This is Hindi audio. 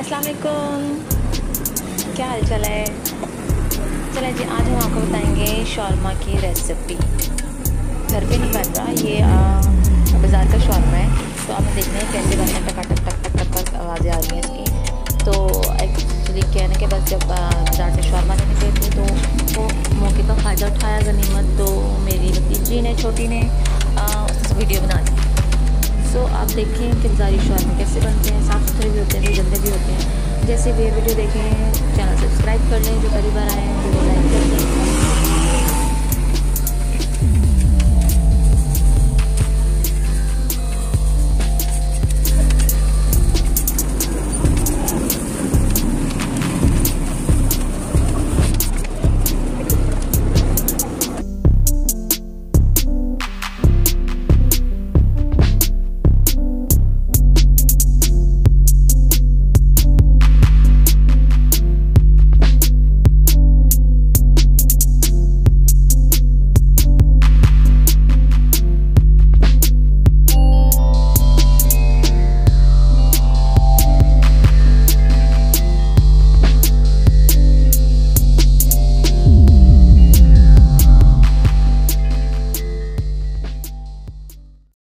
अस्सलाम वालेकुम, क्या हाल चाल है। चलें जी, आज हम आपको बताएंगे शौरमा की रेसिपी। घर पे नहीं बन रहा ये, बाज़ार का शौरमा है। तो आपने देखना है कैसे बनना है। टक टक टक टक टक आवाज़ें आ रही हैं इसकी। तो एक्चुअली क्या है ना कि बस जब बाज़ार से शौरमा लेने गए थे तो वो मौके का फ़ायदा उठाया गनीमत। तो मेरी भतीजी ने, छोटी ने वीडियो बना दी। सो आप देखें कि बाज़ारी शौरमा कैसे बनते हैं। साफ़ सुथरे भी होते हैं, तो गंदे भी होते हैं। जैसे भी वीडियो देखें, चैनल सब्सक्राइब कर लें। जो पहली बार आए हैं वीडियो लाइक कर दें।